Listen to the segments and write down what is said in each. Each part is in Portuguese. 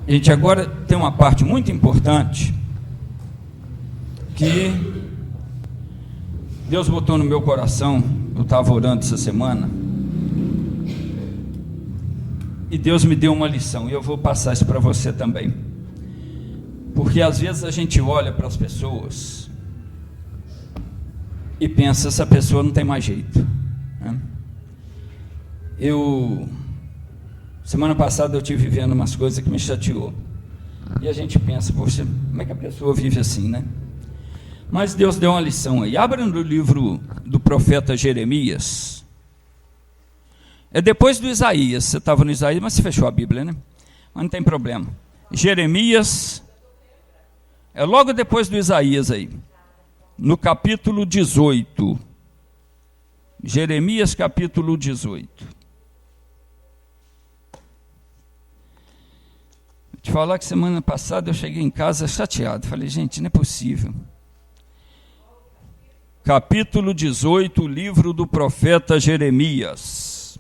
Gente, agora tem uma parte muito importante que Deus botou no meu coração. Eu estava orando essa semana e Deus me deu uma lição, e eu vou passar isso para você também, porque às vezes a gente olha para as pessoas e pensa, essa pessoa não tem mais jeito, né? Semana passada eu estive vivendo umas coisas que me chateou, e a gente pensa, poxa, como é que a pessoa vive assim, né? Mas Deus deu uma lição aí. Abra no livro do profeta Jeremias. É depois do Isaías. Você estava no Isaías, mas você fechou a Bíblia, né? Mas não tem problema. Jeremias é logo depois do Isaías aí, no capítulo 18. Jeremias capítulo 18. Te falar que semana passada eu cheguei em casa chateado. Falei, gente, não é possível. Capítulo 18, livro do profeta Jeremias.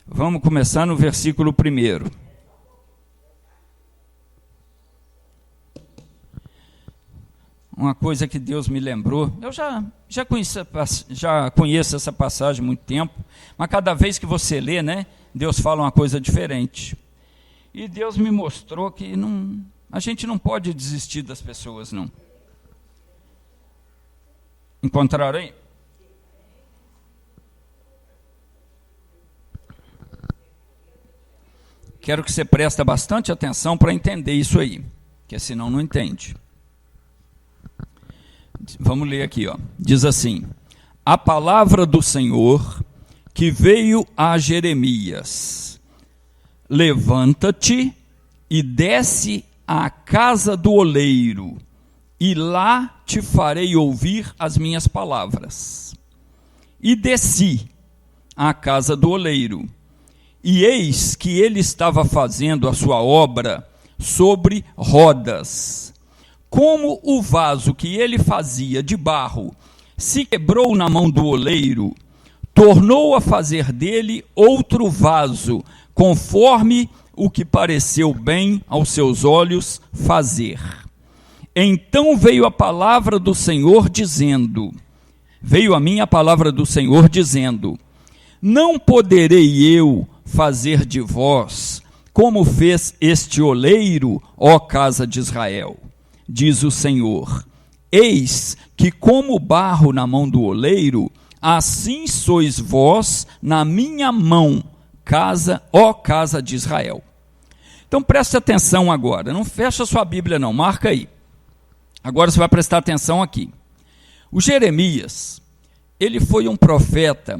Vamos começar no versículo 1. Uma coisa que Deus me lembrou, eu já conheço essa passagem há muito tempo, mas cada vez que você lê, né, Deus fala uma coisa diferente. E Deus me mostrou que a gente não pode desistir das pessoas, não. Encontraram aí? Quero que você preste bastante atenção para entender isso aí, porque senão não entende. Vamos ler aqui, ó. Diz assim: a palavra do Senhor que veio a Jeremias. Levanta-te e desce à casa do oleiro, e lá te farei ouvir as minhas palavras. E desci à casa do oleiro, e eis que ele estava fazendo a sua obra sobre rodas. Como o vaso que ele fazia de barro se quebrou na mão do oleiro, tornou a fazer dele outro vaso, conforme o que pareceu bem aos seus olhos fazer. Então veio a palavra do Senhor dizendo, veio a mim a palavra do Senhor dizendo, não poderei eu fazer de vós como fez este oleiro, ó casa de Israel, diz o Senhor. Eis que como barro na mão do oleiro, assim sois vós na minha mão, ó casa de Israel. Então preste atenção agora, não fecha sua Bíblia não, marca aí. Agora você vai prestar atenção aqui. O Jeremias, ele foi um profeta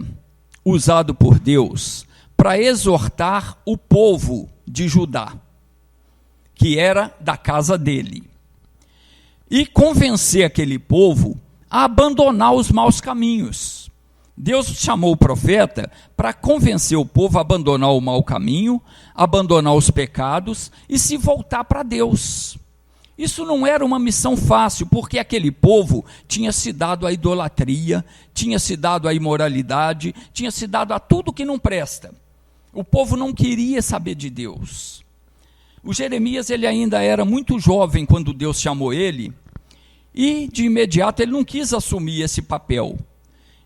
usado por Deus para exortar o povo de Judá, que era da casa dele, e convencer aquele povo a abandonar os maus caminhos. Deus chamou o profeta para convencer o povo a abandonar o mau caminho, abandonar os pecados e se voltar para Deus. Isso não era uma missão fácil, porque aquele povo tinha se dado à idolatria, tinha se dado à imoralidade, tinha se dado a tudo que não presta. O povo não queria saber de Deus. O Jeremias, ele ainda era muito jovem quando Deus chamou ele, e de imediato ele não quis assumir esse papel.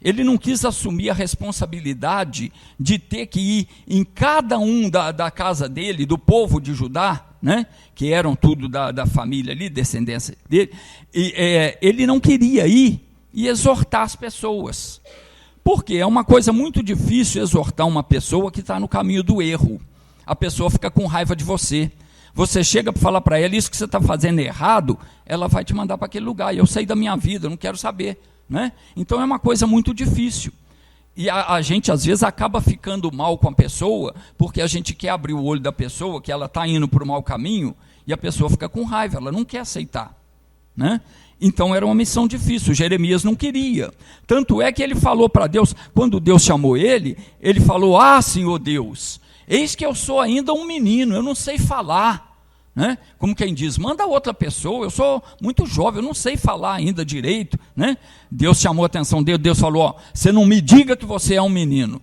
Ele não quis assumir a responsabilidade de ter que ir em cada um da casa dele, do povo de Judá, né, que eram tudo da família ali, descendência dele, ele não queria ir e exortar as pessoas, porque é uma coisa muito difícil exortar uma pessoa que está no caminho do erro. A pessoa fica com raiva de você. Você chega para falar para ela, isso que você está fazendo é errado, ela vai te mandar para aquele lugar, e eu sei da minha vida, eu não quero saber. Né? Então é uma coisa muito difícil, e a gente às vezes acaba ficando mal com a pessoa, porque a gente quer abrir o olho da pessoa, que ela está indo para o mau caminho, e a pessoa fica com raiva, ela não quer aceitar, né? Então era uma missão difícil, Jeremias não queria, tanto é que ele falou para Deus, quando Deus chamou ele falou, Senhor Deus, eis que eu sou ainda um menino, eu não sei falar, né? Como quem diz, manda outra pessoa, eu sou muito jovem, eu não sei falar ainda direito, né? Deus chamou a atenção dele, Deus falou, você não me diga que você é um menino,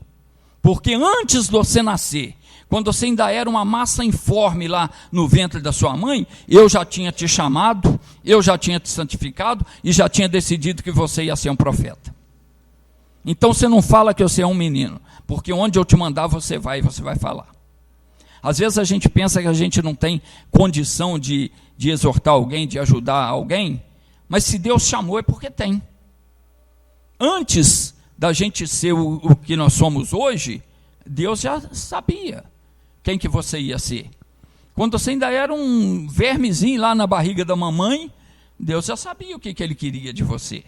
Porque antes de você nascer, quando você ainda era uma massa informe lá no ventre da sua mãe, eu já tinha te chamado, eu já tinha te santificado e já tinha decidido que você ia ser um profeta. Então você não fala que você é um menino, porque onde eu te mandar você vai falar. Às vezes a gente pensa que a gente não tem condição de exortar alguém, de ajudar alguém, mas se Deus chamou é porque tem. Antes da gente ser o que nós somos hoje, Deus já sabia quem que você ia ser. Quando você ainda era um vermezinho lá na barriga da mamãe, Deus já sabia o que Ele queria de você.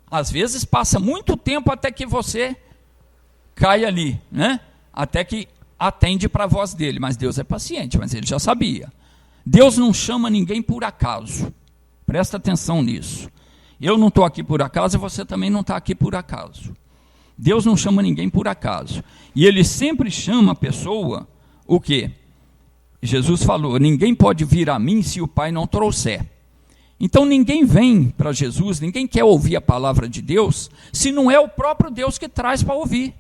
Às vezes passa muito tempo até que você cai ali, né? Até que atende para a voz dele, mas Deus é paciente, mas Ele já sabia. Deus não chama ninguém por acaso, presta atenção nisso. Eu não estou aqui por acaso e você também não está aqui por acaso. Deus não chama ninguém por acaso. E Ele sempre chama a pessoa, o quê? Jesus falou, ninguém pode vir a mim se o Pai não trouxer. Então ninguém vem para Jesus, ninguém quer ouvir a palavra de Deus, se não é o próprio Deus que traz para ouvir.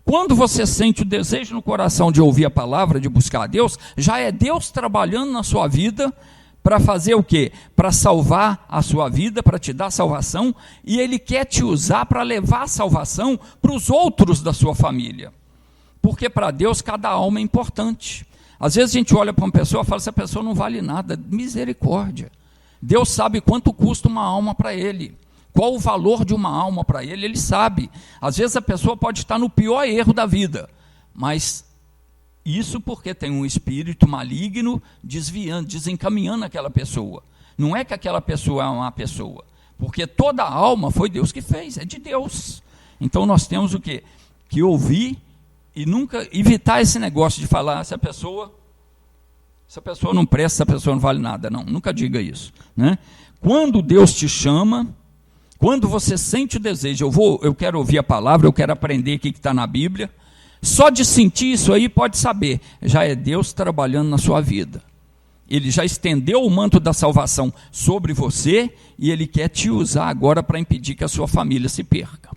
Quando você sente o desejo no coração de ouvir a palavra, de buscar a Deus, já é Deus trabalhando na sua vida, para fazer o quê? Para salvar a sua vida, para te dar salvação, e Ele quer te usar para levar a salvação para os outros da sua família. Porque para Deus cada alma é importante. Às vezes a gente olha para uma pessoa e fala, essa pessoa não vale nada, misericórdia. Deus sabe quanto custa uma alma para Ele. Qual o valor de uma alma para Ele, Ele sabe. Às vezes a pessoa pode estar no pior erro da vida, mas isso porque tem um espírito maligno desviando, desencaminhando aquela pessoa. Não é que aquela pessoa é uma pessoa, porque toda a alma foi Deus que fez, é de Deus. Então nós temos o quê? Que ouvir e nunca evitar esse negócio de falar, essa pessoa não presta, essa pessoa não vale nada. Não, nunca diga isso, né? Quando Deus te chama, quando você sente o desejo, eu quero ouvir a palavra, eu quero aprender o que está na Bíblia, só de sentir isso aí, pode saber, já é Deus trabalhando na sua vida. Ele já estendeu o manto da salvação sobre você e Ele quer te usar agora para impedir que a sua família se perca.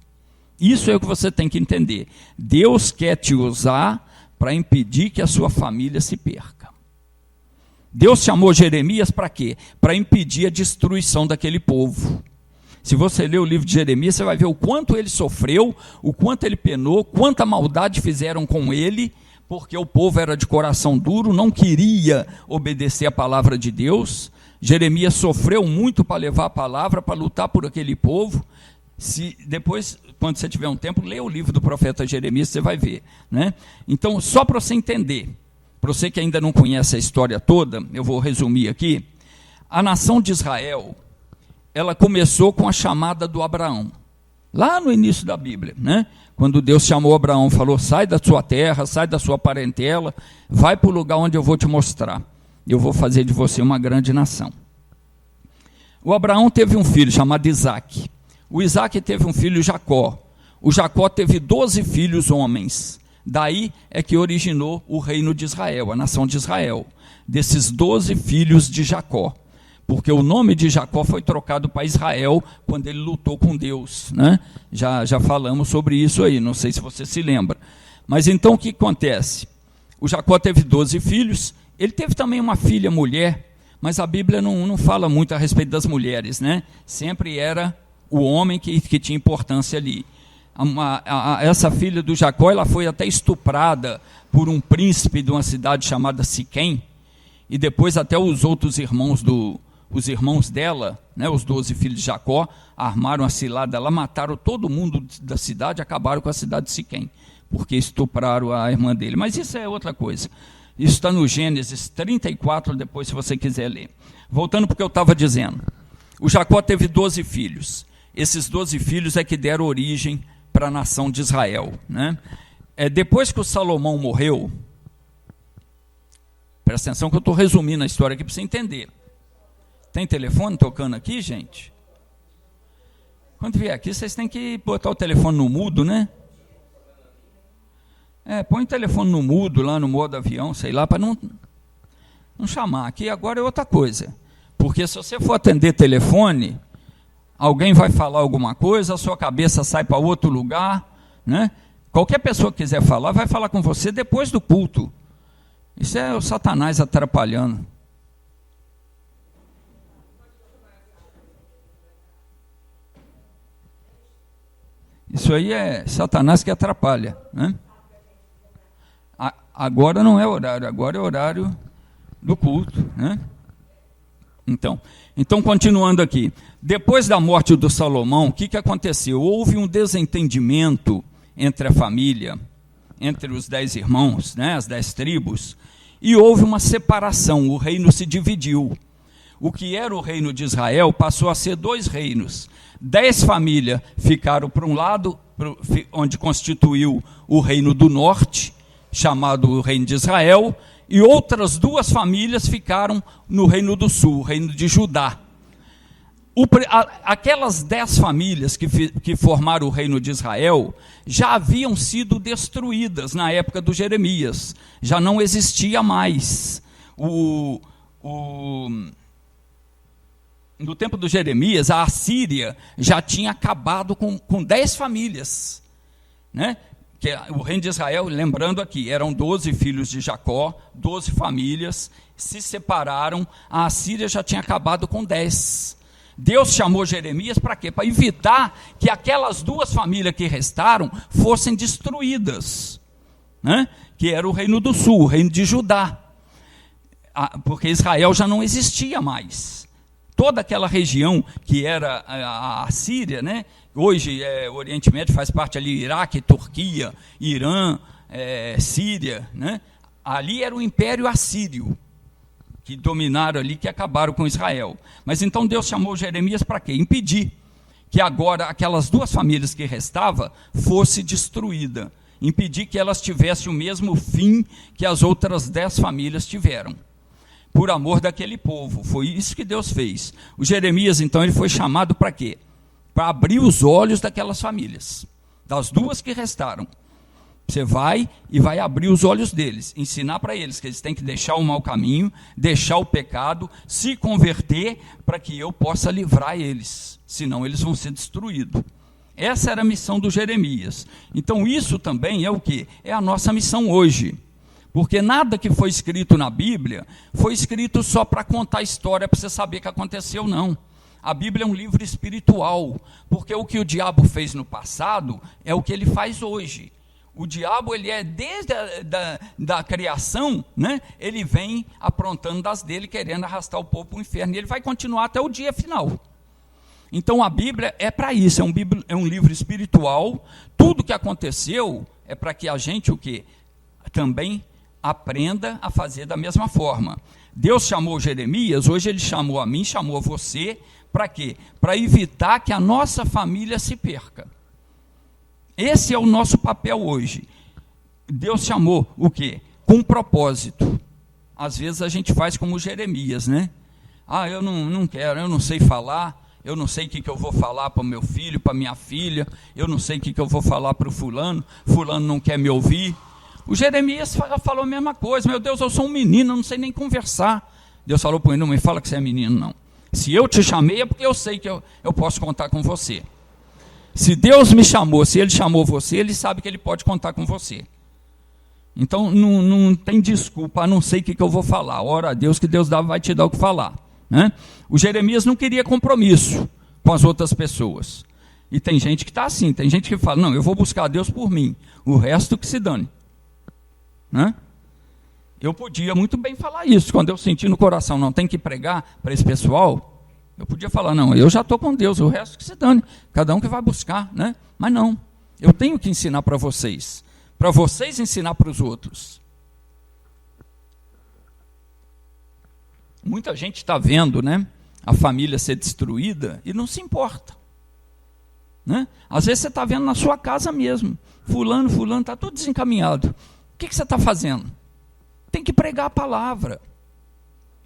Isso é o que você tem que entender. Deus quer te usar para impedir que a sua família se perca. Deus chamou Jeremias para quê? Para impedir a destruição daquele povo. Se você ler o livro de Jeremias, você vai ver o quanto ele sofreu, o quanto ele penou, quanta maldade fizeram com ele, porque o povo era de coração duro, não queria obedecer a palavra de Deus. Jeremias sofreu muito para levar a palavra, para lutar por aquele povo. Depois, quando você tiver um tempo, lê o livro do profeta Jeremias, você vai ver, né? Então, só para você entender, para você que ainda não conhece a história toda, eu vou resumir aqui. A nação de Israel, ela começou com a chamada do Abraão, lá no início da Bíblia, né? Quando Deus chamou Abraão, falou, sai da sua terra, sai da sua parentela, vai para o lugar onde eu vou te mostrar, eu vou fazer de você uma grande nação. O Abraão teve um filho chamado Isaac, o Isaac teve um filho Jacó, o Jacó teve 12 filhos homens, daí é que originou o reino de Israel, a nação de Israel, desses 12 filhos de Jacó. Porque o nome de Jacó foi trocado para Israel quando ele lutou com Deus, né? Já falamos sobre isso aí, não sei se você se lembra. Mas então o que acontece? O Jacó teve 12 filhos, ele teve também uma filha mulher, mas a Bíblia não fala muito a respeito das mulheres, né? Sempre era o homem que tinha importância ali. Essa filha do Jacó, ela foi até estuprada por um príncipe de uma cidade chamada Siquém, e depois até os outros irmãos os irmãos dela, né, os 12 filhos de Jacó, armaram a cilada lá, mataram todo mundo da cidade, acabaram com a cidade de Siquém, porque estupraram a irmã dele. Mas isso é outra coisa. Isso está no Gênesis 34, depois se você quiser ler. Voltando para o que eu estava dizendo. O Jacó teve 12 filhos. Esses 12 filhos é que deram origem para a nação de Israel, né? Depois que o Salomão morreu, presta atenção que eu estou resumindo a história aqui para você entender. Tem telefone tocando aqui, gente? Quando vier aqui, vocês têm que botar o telefone no mudo, né? Põe o telefone no mudo, lá no modo avião, sei lá, para não chamar. Aqui agora é outra coisa. Porque se você for atender telefone, alguém vai falar alguma coisa, a sua cabeça sai para outro lugar, né? Qualquer pessoa que quiser falar, vai falar com você depois do culto. Isso é o Satanás atrapalhando. Isso aí é Satanás que atrapalha, né? Agora não é horário, agora é horário do culto, né? Então continuando aqui. Depois da morte do Salomão, o que aconteceu? Houve um desentendimento entre a família, entre os 10 irmãos, né, as 10 tribos, e houve uma separação, o reino se dividiu. O que era o reino de Israel passou a ser 2 reinos. 10 famílias ficaram para um lado, onde constituiu o reino do norte, chamado o reino de Israel, e outras 2 famílias ficaram no reino do sul, o reino de Judá. Aquelas 10 famílias que formaram o reino de Israel já haviam sido destruídas na época do Jeremias, já não existia mais. No tempo do Jeremias, a Assíria já tinha acabado com 10 famílias, né? Que o reino de Israel, lembrando aqui, eram 12 filhos de Jacó, 12 famílias, se separaram, a Assíria já tinha acabado com 10. Deus chamou Jeremias para quê? Para evitar que aquelas 2 famílias que restaram fossem destruídas, né? Que era o reino do sul, o reino de Judá, porque Israel já não existia mais. Toda aquela região que era a Assíria, né? Hoje o Oriente Médio faz parte ali, Iraque, Turquia, Irã, Síria, né? Ali era o Império Assírio, que dominaram ali, que acabaram com Israel. Mas então Deus chamou Jeremias para quê? Impedir que agora aquelas 2 famílias que restavam fosse destruída, impedir que elas tivessem o mesmo fim que as outras 10 famílias tiveram, por amor daquele povo. Foi isso que Deus fez. O Jeremias, então, ele foi chamado para quê? Para abrir os olhos daquelas famílias, das 2 que restaram. Você vai e vai abrir os olhos deles, ensinar para eles que eles têm que deixar o mau caminho, deixar o pecado, se converter, para que eu possa livrar eles, senão eles vão ser destruídos. Essa era a missão do Jeremias. Então isso também é o quê? É a nossa missão hoje. Porque nada que foi escrito na Bíblia foi escrito só para contar a história, para você saber o que aconteceu, não. A Bíblia é um livro espiritual, porque o que o diabo fez no passado é o que ele faz hoje. O diabo, ele é desde da criação, né? Ele vem aprontando das dele, querendo arrastar o povo para o inferno, e ele vai continuar até o dia final. Então a Bíblia é para isso, é um livro espiritual. Tudo que aconteceu é para que a gente o quê? Também aprenda a fazer da mesma forma. Deus chamou Jeremias, hoje ele chamou a mim, chamou a você, para quê? Para evitar que a nossa família se perca. Esse é o nosso papel hoje. Deus chamou o quê? Com propósito. Às vezes a gente faz como Jeremias, né? Eu não quero, eu não sei falar, eu não sei o que eu vou falar para o meu filho, para minha filha, eu não sei o que eu vou falar para o fulano não quer me ouvir. O Jeremias falou a mesma coisa. Meu Deus, eu sou um menino, eu não sei nem conversar. Deus falou para ele, não me fala que você é menino, não. Se eu te chamei é porque eu sei que eu posso contar com você. Se Deus me chamou, se Ele chamou você, Ele sabe que Ele pode contar com você. Então não tem desculpa, não sei o que eu vou falar. Ora a Deus que Deus vai te dar o que falar, né? O Jeremias não queria compromisso com as outras pessoas. E tem gente que está assim, tem gente que fala, não, eu vou buscar a Deus por mim, o resto que se dane, né? Eu podia muito bem falar isso, quando eu senti no coração, não tem que pregar para esse pessoal. Eu podia falar, não, eu já estou com Deus, o resto que se dane, cada um que vai buscar, né? Mas não, eu tenho que ensinar para vocês ensinar para os outros. Muita gente está vendo, né, a família ser destruída e não se importa, né? Às vezes você está vendo na sua casa mesmo, fulano está tudo desencaminhado. O que você está fazendo? Tem que pregar a palavra.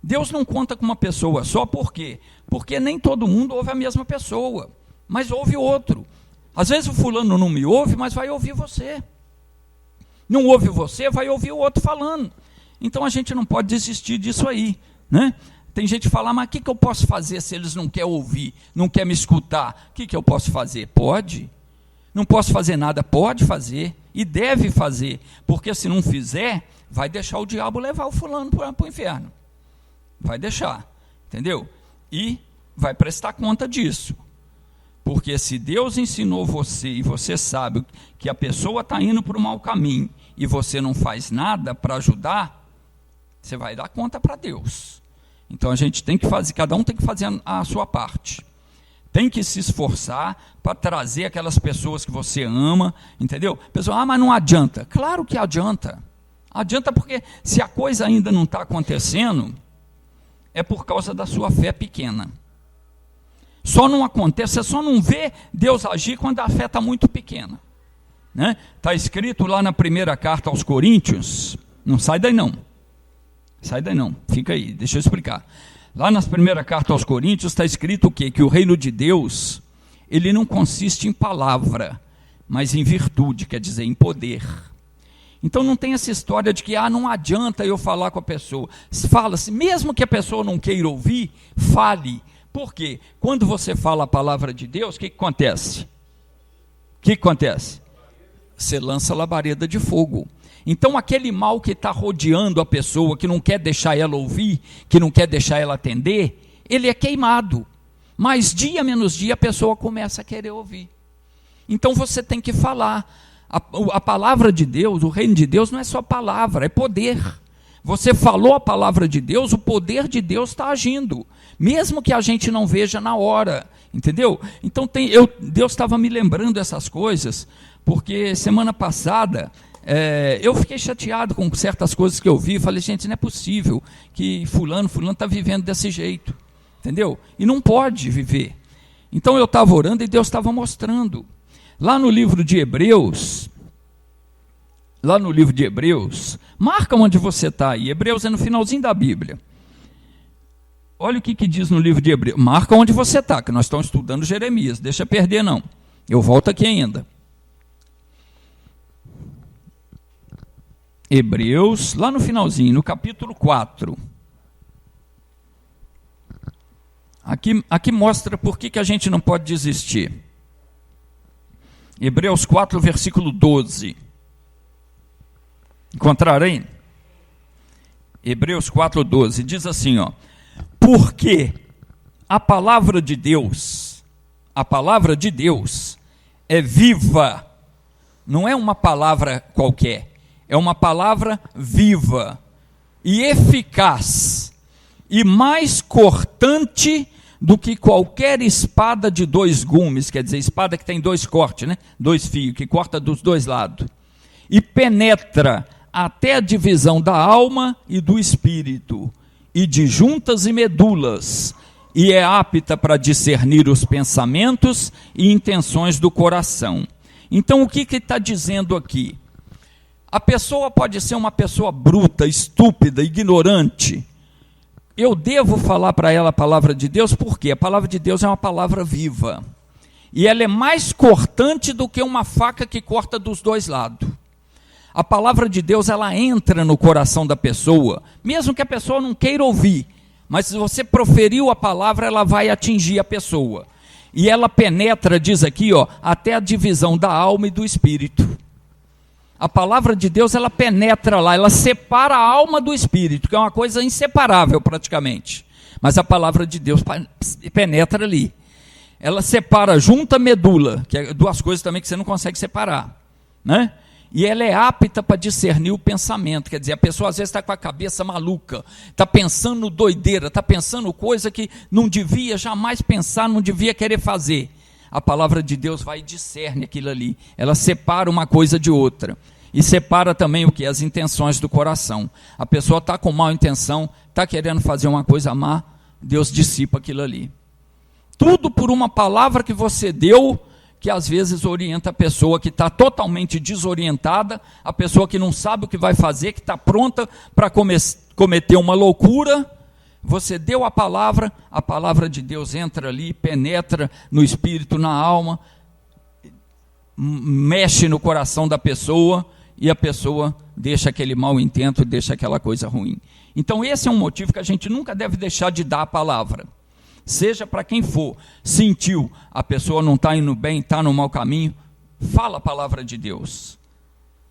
Deus não conta com uma pessoa só, por quê? Porque nem todo mundo ouve a mesma pessoa, mas ouve outro. Às vezes o fulano não me ouve, mas vai ouvir você. Não ouve você, vai ouvir o outro falando. Então a gente não pode desistir disso aí, né? Tem gente que fala, mas o que eu posso fazer se eles não querem ouvir, não querem me escutar? O que eu posso fazer? Pode. Não posso fazer nada, pode fazer. e deve fazer, porque se não fizer, vai deixar o diabo levar o fulano para o inferno. Vai deixar, entendeu? E vai prestar conta disso. Porque se Deus ensinou você e você sabe que a pessoa está indo para o mau caminho e você não faz nada para ajudar, você vai dar conta para Deus. Então a gente tem que fazer, cada um tem que fazer a sua parte. Tem que se esforçar para trazer aquelas pessoas que você ama, entendeu? Pessoal, mas não adianta. Claro que adianta. Adianta porque se a coisa ainda não está acontecendo, é por causa da sua fé pequena. Só não acontece, você só não vê Deus agir quando a fé está muito pequena. Né? Está escrito lá na primeira carta aos Coríntios, não sai daí não. Sai daí não, fica aí, deixa eu explicar. Lá na primeira carta aos Coríntios está escrito o quê? Que o reino de Deus, ele não consiste em palavra, mas em virtude, quer dizer, em poder. Então não tem essa história de que não adianta eu falar com a pessoa. Fala-se, mesmo que a pessoa não queira ouvir, fale. Por quê? Quando você fala a palavra de Deus, o que acontece? O que acontece? Você lança labareda de fogo. Então aquele mal que está rodeando a pessoa, que não quer deixar ela ouvir, que não quer deixar ela atender, ele é queimado. Mas dia menos dia a pessoa começa a querer ouvir. Então você tem que falar. A palavra de Deus, o reino de Deus não é só palavra, é poder. Você falou a palavra de Deus, o poder de Deus está agindo. Mesmo que a gente não veja na hora. Entendeu? Então Deus estava me lembrando essas coisas, porque semana passada... eu fiquei chateado com certas coisas que eu vi, falei, gente, não é possível que fulano está vivendo desse jeito, entendeu? E não pode viver. Então eu estava orando e Deus estava mostrando. Lá no livro de Hebreus, marca onde você está aí, Hebreus é no finalzinho da Bíblia. Olha o que diz no livro de Hebreus, marca onde você está, que nós estamos estudando Jeremias, deixa perder não, eu volto aqui ainda. Hebreus, lá no finalzinho, no capítulo 4. Aqui mostra por que a gente não pode desistir. Hebreus 4, versículo 12. Encontraram aí? Hebreus 4, 12. Diz assim, porque a palavra de Deus é viva. Não é uma palavra qualquer. É uma palavra viva e eficaz e mais cortante do que qualquer espada de 2 gumes, quer dizer, espada que tem 2 cortes, né? 2 fios, que corta dos 2 lados. E penetra até a divisão da alma e do espírito, e de juntas e medulas, e é apta para discernir os pensamentos e intenções do coração. Então, o que está dizendo aqui? A pessoa pode ser uma pessoa bruta, estúpida, ignorante. Eu devo falar para ela a palavra de Deus, porque a palavra de Deus é uma palavra viva. E ela é mais cortante do que uma faca que corta dos 2 lados. A palavra de Deus, ela entra no coração da pessoa, mesmo que a pessoa não queira ouvir. Mas se você proferiu a palavra, ela vai atingir a pessoa. E ela penetra, diz aqui, até a divisão da alma e do espírito. A palavra de Deus, ela penetra lá, ela separa a alma do espírito, que é uma coisa inseparável praticamente. Mas a palavra de Deus penetra ali. Ela separa junta medula, que é 2 coisas também que você não consegue separar, né? E ela é apta para discernir o pensamento, quer dizer, a pessoa às vezes está com a cabeça maluca, está pensando doideira, está pensando coisa que não devia jamais pensar, não devia querer fazer. A palavra de Deus vai e discerne aquilo ali, ela separa uma coisa de outra, e separa também o que? As intenções do coração. A pessoa está com má intenção, está querendo fazer uma coisa má, Deus dissipa aquilo ali. Tudo por uma palavra que você deu, que às vezes orienta a pessoa que está totalmente desorientada, a pessoa que não sabe o que vai fazer, que está pronta para cometer uma loucura. Você deu a palavra de Deus entra ali, penetra no espírito, na alma, mexe no coração da pessoa, e a pessoa deixa aquele mau intento, deixa aquela coisa ruim. Então esse é um motivo que a gente nunca deve deixar de dar a palavra. Seja para quem for, sentiu, a pessoa não está indo bem, está no mau caminho, fala a palavra de Deus.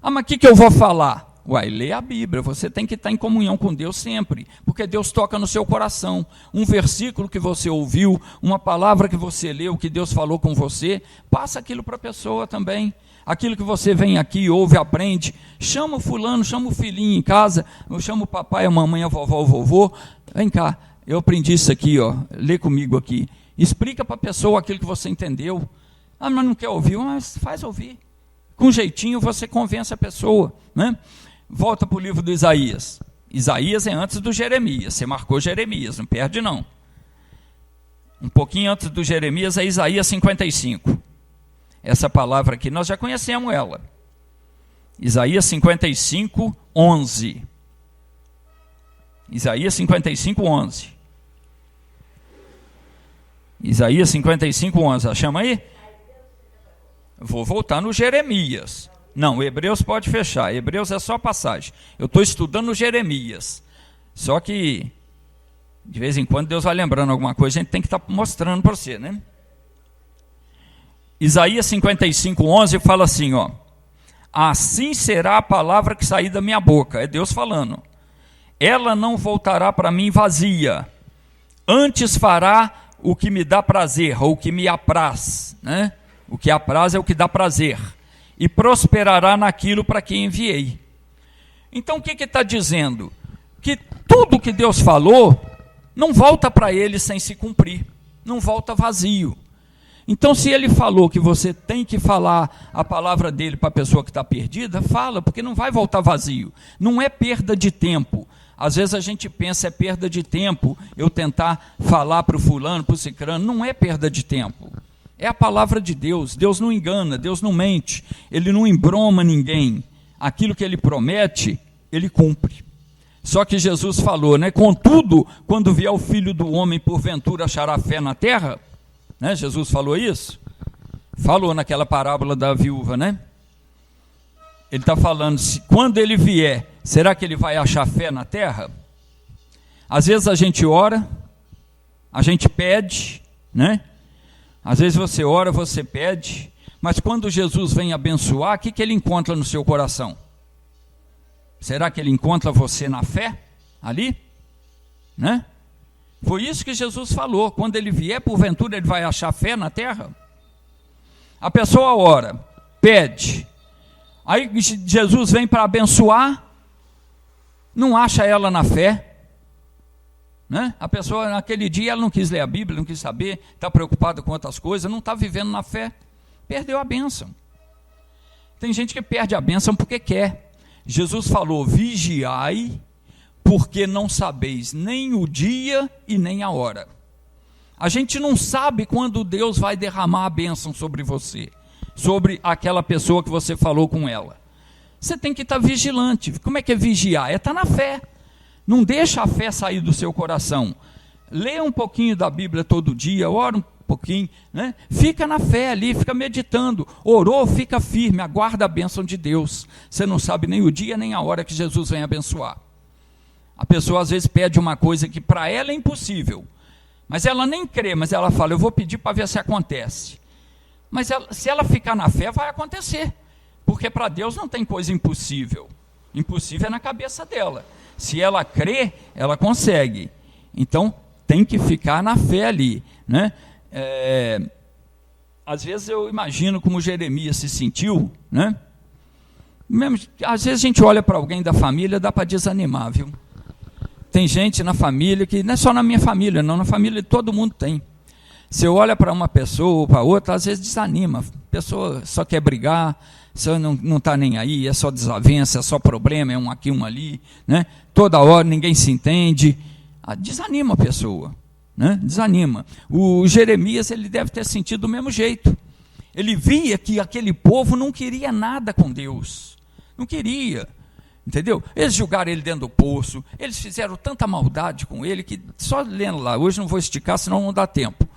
Ah, mas o que eu vou falar? Uai, lê a Bíblia, você tem que estar em comunhão com Deus sempre, porque Deus toca no seu coração. Um versículo que você ouviu, uma palavra que você leu, que Deus falou com você, passa aquilo para a pessoa também. Aquilo que você vem aqui, ouve, aprende, chama o fulano, chama o filhinho em casa, eu chamo o papai, a mamãe, a vovó, o vovô, vem cá, eu aprendi isso aqui, ó, lê comigo aqui. Explica para a pessoa aquilo que você entendeu. Ah, mas não quer ouvir, mas faz ouvir. Com jeitinho você convence a pessoa, né? Volta para o livro do Isaías. Isaías é antes do Jeremias. Você marcou Jeremias, não perde não. Um pouquinho antes do Jeremias é Isaías 55. Essa palavra aqui, nós já conhecemos ela. Isaías 55, 11. Isaías 55, 11. Isaías 55, 11. Chama aí? Vou voltar no Jeremias. Não, Hebreus pode fechar. Hebreus é só passagem. Eu estou estudando Jeremias. Só que, de vez em quando, Deus vai lembrando alguma coisa, a gente tem que estar mostrando para você, né? Isaías 55, 11 fala assim, ó. Assim será a palavra que sair da minha boca. É Deus falando. Ela não voltará para mim vazia. Antes fará o que me dá prazer, ou o que me apraz, né? O que apraz é o que dá prazer. E prosperará naquilo para quem enviei. Então o que está dizendo? Que tudo que Deus falou não volta para ele sem se cumprir, não volta vazio. Então se ele falou que você tem que falar a palavra dele para a pessoa que está perdida, fala, porque não vai voltar vazio. Não é perda de tempo. Às vezes a gente pensa é perda de tempo eu tentar falar para o fulano, para o cicrano. Não é perda de tempo. É a palavra de Deus. Deus não engana, Deus não mente, Ele não embroma ninguém. Aquilo que Ele promete, Ele cumpre. Só que Jesus falou, né? Contudo, quando vier o Filho do Homem, porventura achará fé na terra? Né? Jesus falou isso? Falou naquela parábola da viúva, né? Ele está falando, quando Ele vier, será que Ele vai achar fé na terra? Às vezes a gente ora, a gente pede, né? Às vezes você ora, você pede, mas quando Jesus vem abençoar, o que Ele encontra no seu coração? Será que Ele encontra você na fé ali? Né? Foi isso que Jesus falou, quando Ele vier, porventura Ele vai achar fé na terra? A pessoa ora, pede, aí Jesus vem para abençoar, não acha ela na fé. Né? A pessoa naquele dia ela não quis ler a Bíblia, não quis saber, está preocupada com outras coisas, não está vivendo na fé, perdeu a bênção. Tem gente que perde a bênção porque quer. Jesus falou, vigiai, porque não sabeis nem o dia e nem a hora. A gente não sabe quando Deus vai derramar a bênção sobre você, sobre aquela pessoa que você falou com ela. Você tem que estar vigilante. Como é que é vigiar? É estar na fé. Não deixa a fé sair do seu coração. Lê um pouquinho da Bíblia todo dia, ora um pouquinho, né? Fica na fé ali, fica meditando. Orou, fica firme, aguarda a bênção de Deus. Você não sabe nem o dia nem a hora que Jesus vem abençoar. A pessoa às vezes pede uma coisa que para ela é impossível, mas ela nem crê, mas ela fala, eu vou pedir para ver se acontece. Mas se ela ficar na fé, vai acontecer, porque para Deus não tem coisa impossível. Impossível é na cabeça dela. Se ela crê, ela consegue. Então, tem que ficar na fé ali, né? Às vezes eu imagino como Jeremias se sentiu, né? Mesmo, às vezes a gente olha para alguém da família, dá para desanimar, viu? Tem gente na família que, não é só na minha família, não, na família todo mundo tem. Você olha para uma pessoa ou para outra, às vezes desanima. A pessoa só quer brigar, só não está nem aí, é só desavença, é só problema, é um aqui, um ali, né? Toda hora ninguém se entende. Desanima a pessoa, né? Desanima. O Jeremias, ele deve ter sentido do mesmo jeito. Ele via que aquele povo não queria nada com Deus. Não queria. Entendeu? Eles julgaram ele dentro do poço, eles fizeram tanta maldade com ele, que só lendo lá, hoje não vou esticar, senão não dá tempo.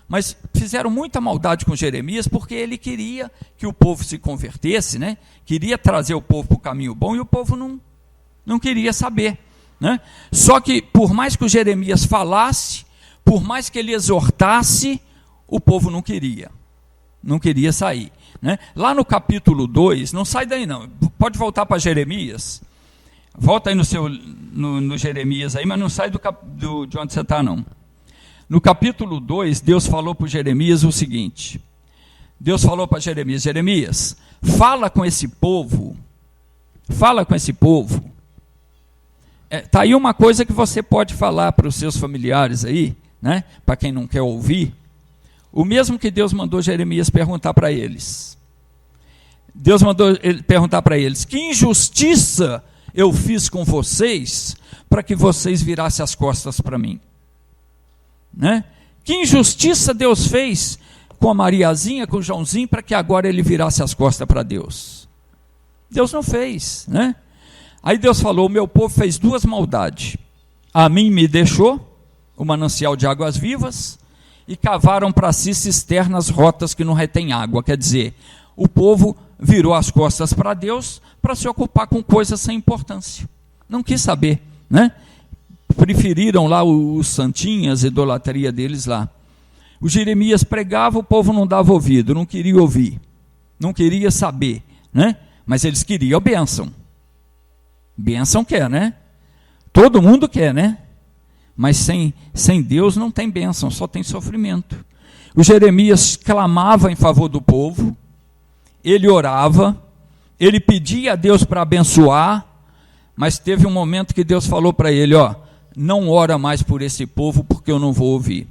Mas fizeram muita maldade com Jeremias, porque ele queria que o povo se convertesse, né? Queria trazer o povo para o caminho bom, e o povo não queria saber, né? Só que, por mais que o Jeremias falasse, por mais que ele exortasse, o povo não queria sair. né? Lá no capítulo 2, não sai daí não, pode voltar para Jeremias, volta aí no Jeremias aí, mas não sai de onde você está não. No capítulo 2, Deus falou para Jeremias o seguinte, Deus falou para Jeremias, Jeremias, fala com esse povo, tá aí uma coisa que você pode falar para os seus familiares aí, né? Para quem não quer ouvir, o mesmo que Deus mandou Jeremias perguntar para eles. Deus mandou ele perguntar para eles, que injustiça eu fiz com vocês, para que vocês virassem as costas para mim? Né? Que injustiça Deus fez com a Mariazinha, com o Joãozinho, para que agora ele virasse as costas para Deus? Deus não fez, né? Aí Deus falou, o meu povo fez duas maldades, a mim me deixou o manancial de águas vivas, e cavaram para si cisternas rotas que não retêm água. Quer dizer, o povo virou as costas para Deus para se ocupar com coisas sem importância. Não quis saber, né? Preferiram lá os santinhas, a idolatria deles lá. O Jeremias pregava, o povo não dava ouvido, não queria ouvir, não queria saber, né? Mas eles queriam a bênção. Bênção quer, né? Todo mundo quer, né? Mas sem Deus não tem bênção, só tem sofrimento. O Jeremias clamava em favor do povo, ele orava, ele pedia a Deus para abençoar, mas teve um momento que Deus falou para ele, ó, não ora mais por esse povo, porque eu não vou ouvir.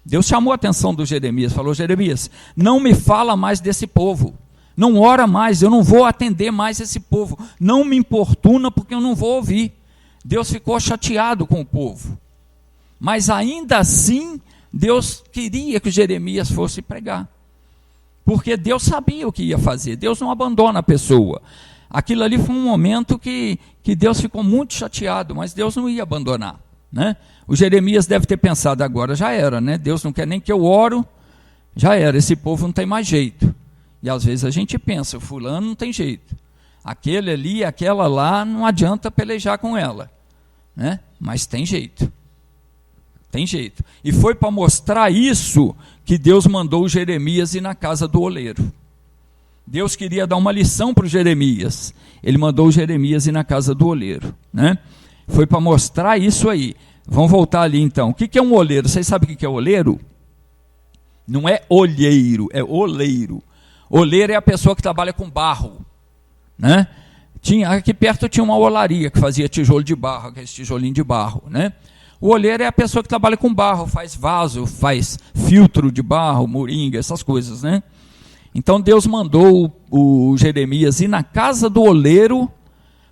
Deus chamou a atenção do Jeremias, falou, Jeremias, não me fala mais desse povo, não ora mais, eu não vou atender mais esse povo, não me importuna, porque eu não vou ouvir. Deus ficou chateado com o povo, mas ainda assim, Deus queria que Jeremias fosse pregar, porque Deus sabia o que ia fazer, Deus não abandona a pessoa. Aquilo ali foi um momento que Deus ficou muito chateado, mas Deus não ia abandonar, né? O Jeremias deve ter pensado, agora já era, né? Deus não quer nem que eu oro, já era, esse povo não tem mais jeito. E às vezes a gente pensa, o fulano não tem jeito, aquele ali, aquela lá, não adianta pelejar com ela, né? Mas tem jeito. Tem jeito. E foi para mostrar isso que Deus mandou o Jeremias ir na casa do oleiro. Deus queria dar uma lição para o Jeremias. Ele mandou o Jeremias ir na casa do oleiro, né? Foi para mostrar isso aí. Vamos voltar ali então. O que é um oleiro? Vocês sabem o que é oleiro? Não é olheiro, é oleiro. Oleiro é a pessoa que trabalha com barro, né? Aqui perto tinha uma olaria que fazia tijolo de barro, aquele tijolinho de barro, né? O oleiro é a pessoa que trabalha com barro, faz vaso, faz filtro de barro, moringa, essas coisas, né? Então Deus mandou o Jeremias ir na casa do oleiro,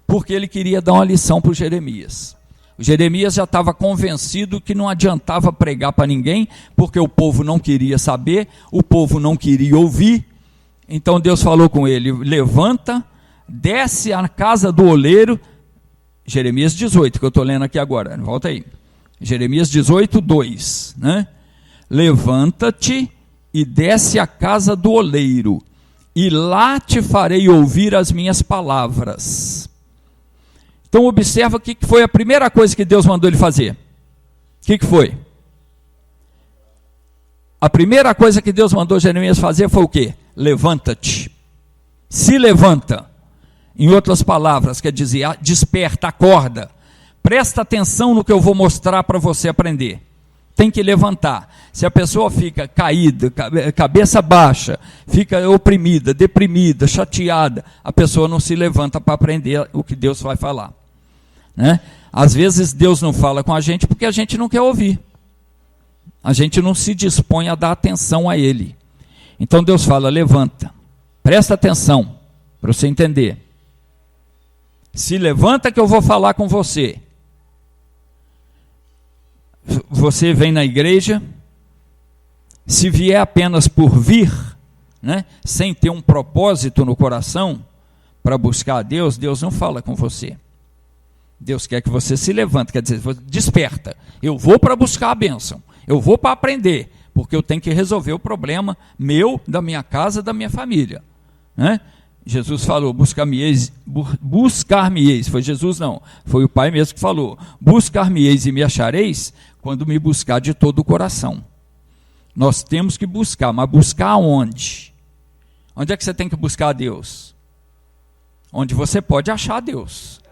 porque ele queria dar uma lição para o Jeremias. O Jeremias já estava convencido que não adiantava pregar para ninguém, porque o povo não queria saber, o povo não queria ouvir. Então Deus falou com ele, levanta, desce à casa do oleiro, Jeremias 18, que eu estou lendo aqui agora, volta aí, Jeremias 18, 2, né? Levanta-te e desce à casa do oleiro, e lá te farei ouvir as minhas palavras. Então observa o que foi a primeira coisa que Deus mandou ele fazer. O que foi? A primeira coisa que Deus mandou Jeremias fazer foi o quê? Levanta-te. Se levanta. Em outras palavras, quer dizer, desperta, acorda. Presta atenção no que eu vou mostrar para você aprender. Tem que levantar. Se a pessoa fica caída, cabeça baixa, fica oprimida, deprimida, chateada, a pessoa não se levanta para aprender o que Deus vai falar, né? Às vezes Deus não fala com a gente porque a gente não quer ouvir. A gente não se dispõe a dar atenção a Ele. Então Deus fala, levanta, presta atenção, para você entender. Se levanta que eu vou falar com você. Você vem na igreja, se vier apenas por vir, né, sem ter um propósito no coração para buscar a Deus, Deus não fala com você. Deus quer que você se levante, quer dizer, desperta. Eu vou para buscar a bênção, eu vou para aprender, porque eu tenho que resolver o problema meu, da minha casa, da minha família, né? Jesus falou, buscar-me-eis, foi Jesus não, foi o Pai mesmo que falou, buscar-me-eis e me achareis, quando me buscar de todo o coração. Nós temos que buscar, mas buscar aonde? Onde é que você tem que buscar a Deus? Onde você pode achar Deus.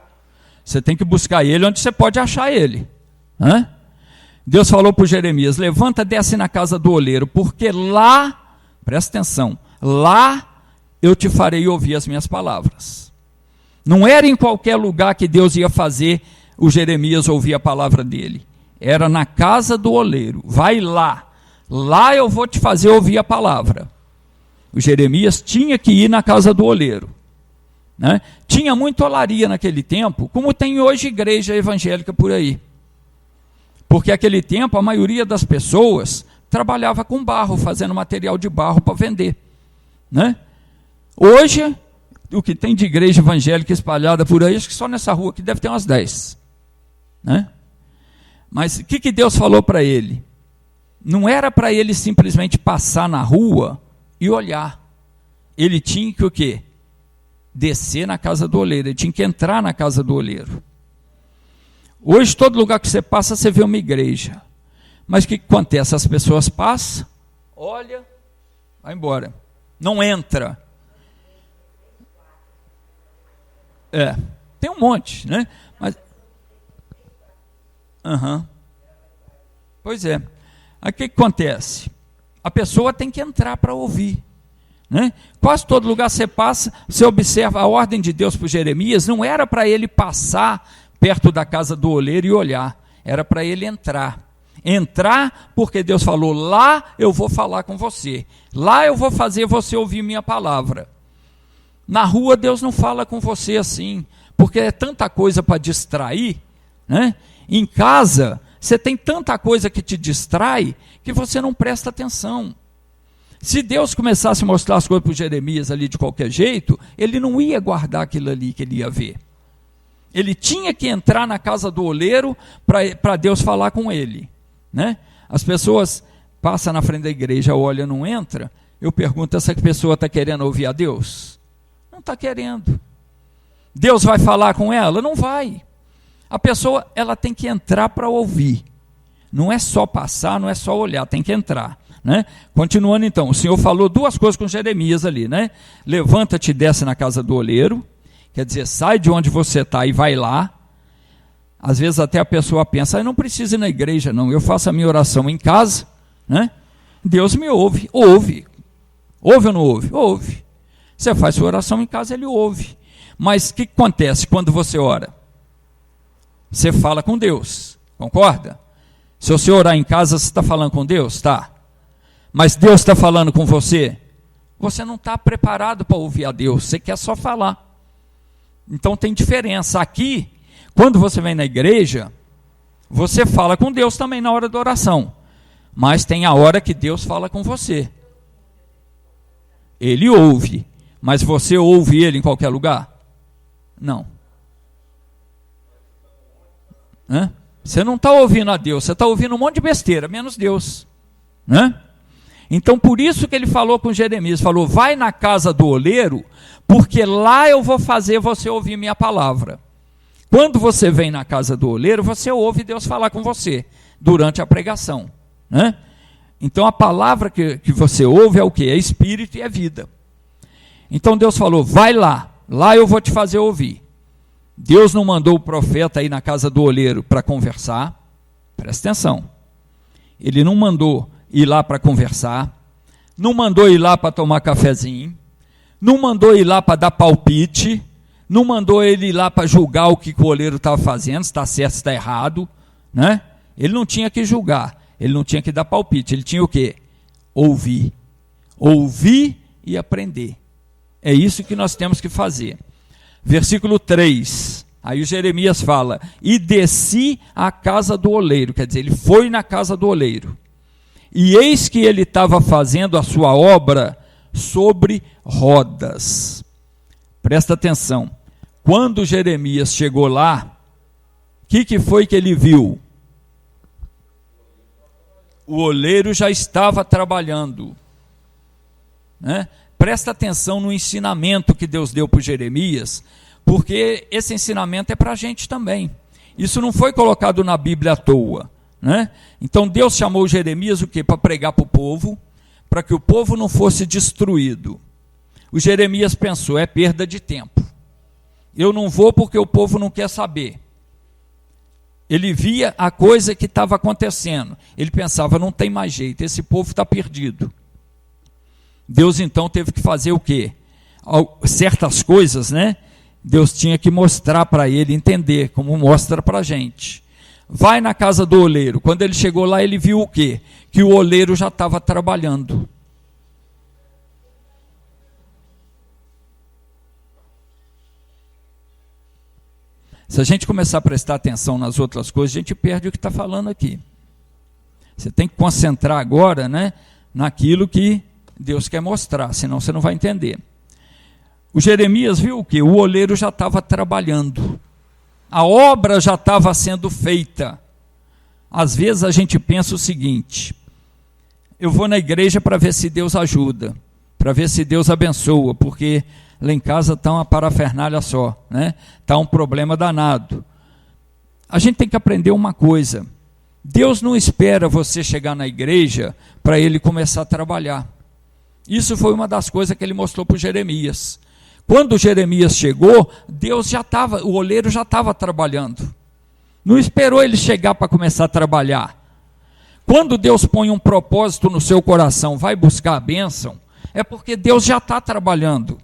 Você tem que buscar Ele onde você pode achar Ele. Hã? Deus falou para Jeremias: levanta, desce na casa do oleiro, porque lá, presta atenção, lá eu te farei ouvir as minhas palavras. Não era em qualquer lugar que Deus ia fazer o Jeremias ouvir a palavra dele. Era na casa do oleiro. Vai lá. Lá eu vou te fazer ouvir a palavra. O Jeremias tinha que ir na casa do oleiro. Né? Tinha muita olaria naquele tempo, como tem hoje igreja evangélica por aí. Porque naquele tempo a maioria das pessoas trabalhava com barro, fazendo material de barro para vender. Né? Hoje, o que tem de igreja evangélica espalhada por aí, acho que só nessa rua aqui deve ter umas 10. Né? Mas o que Deus falou para ele? Não era para ele simplesmente passar na rua e olhar. Ele tinha que o quê? Descer na casa do oleiro, ele tinha que entrar na casa do oleiro. Hoje, todo lugar que você passa, você vê uma igreja. Mas o que acontece? As pessoas passam, olha, vai embora. Não entra. Tem um monte, né? Mas, pois é. Aí o que acontece? A pessoa tem que entrar para ouvir. Né? Quase todo lugar você passa, você observa a ordem de Deus para Jeremias, não era para ele passar perto da casa do oleiro e olhar, era para ele entrar. Entrar porque Deus falou: lá eu vou falar com você, lá eu vou fazer você ouvir minha palavra. Na rua Deus não fala com você assim, porque é tanta coisa para distrair. Né? Em casa você tem tanta coisa que te distrai que você não presta atenção. Se Deus começasse a mostrar as coisas para o Jeremias ali de qualquer jeito, ele não ia guardar aquilo ali que ele ia ver. Ele tinha que entrar na casa do oleiro para Deus falar com ele. Né? As pessoas passam na frente da igreja, olham, não entra. Eu pergunto: essa pessoa está querendo ouvir a Deus? Não está querendo. Deus vai falar com ela? Não vai. A pessoa, ela tem que entrar para ouvir. Não é só passar, não é só olhar, tem que entrar. Né? Continuando então, o Senhor falou duas coisas com Jeremias ali, né? Levanta-te e desce na casa do oleiro, quer dizer, sai de onde você está e vai lá. Às vezes até a pessoa pensa: eu não preciso ir na igreja não, eu faço a minha oração em casa, né? Deus me ouve. Ouve ou não ouve? Ouve. Você faz sua oração em casa, ele ouve. Mas o que acontece quando você ora? Você fala com Deus, concorda? Se você orar em casa, você está falando com Deus? Tá. Mas Deus está falando com você? Você não está preparado para ouvir a Deus, você quer só falar. Então tem diferença. Aqui, quando você vem na igreja, você fala com Deus também na hora da oração. Mas tem a hora que Deus fala com você. Ele ouve. Mas você ouve ele em qualquer lugar? Não. Você não está ouvindo a Deus, você está ouvindo um monte de besteira, menos Deus. Né? Então por isso que ele falou com Jeremias, falou: vai na casa do oleiro, porque lá eu vou fazer você ouvir minha palavra. Quando você vem na casa do oleiro, você ouve Deus falar com você, durante a pregação. Né? Então a palavra que você ouve é o quê? É espírito e é vida. Então Deus falou: vai lá, lá eu vou te fazer ouvir. Deus não mandou o profeta ir na casa do oleiro para conversar, presta atenção. Ele não mandou ir lá para conversar, não mandou ir lá para tomar cafezinho, não mandou ir lá para dar palpite, não mandou ele ir lá para julgar o que o oleiro estava fazendo, se está certo, se está errado. Né? Ele não tinha que julgar, ele não tinha que dar palpite, ele tinha o quê? Ouvir. Ouvir e aprender. É isso que nós temos que fazer. Versículo 3, aí o Jeremias fala: e desci à casa do oleiro, quer dizer, ele foi na casa do oleiro, e eis que ele estava fazendo a sua obra sobre rodas. Presta atenção, quando Jeremias chegou lá, o que foi que ele viu? O oleiro já estava trabalhando. Né? Presta atenção no ensinamento que Deus deu para Jeremias, porque esse ensinamento é para a gente também. Isso não foi colocado na Bíblia à toa. Né? Então Deus chamou Jeremias o quê? Para pregar para o povo, para que o povo não fosse destruído. O Jeremias pensou, é perda de tempo. Eu não vou porque o povo não quer saber. Ele via a coisa que estava acontecendo. Ele pensava, não tem mais jeito, esse povo está perdido. Deus então teve que fazer o quê? Certas coisas, né? Deus tinha que mostrar para ele, entender, como mostra para a gente. Vai na casa do oleiro. Quando ele chegou lá, ele viu o quê? Que o oleiro já estava trabalhando. Se a gente começar a prestar atenção nas outras coisas, a gente perde o que está falando aqui. Você tem que concentrar agora, né, naquilo que Deus quer mostrar, senão você não vai entender. O Jeremias viu o quê? O oleiro já estava trabalhando. A obra já estava sendo feita. Às vezes a gente pensa o seguinte: eu vou na igreja para ver se Deus ajuda, para ver se Deus abençoa, porque lá em casa está uma parafernália só, né? Está um problema danado. A gente tem que aprender uma coisa: Deus não espera você chegar na igreja para Ele começar a trabalhar. Isso foi uma das coisas que Ele mostrou para o Jeremias. Quando Jeremias chegou, Deus já estava, o oleiro já estava trabalhando. Não esperou ele chegar para começar a trabalhar. Quando Deus põe um propósito no seu coração, vai buscar a bênção, é porque Deus já está trabalhando.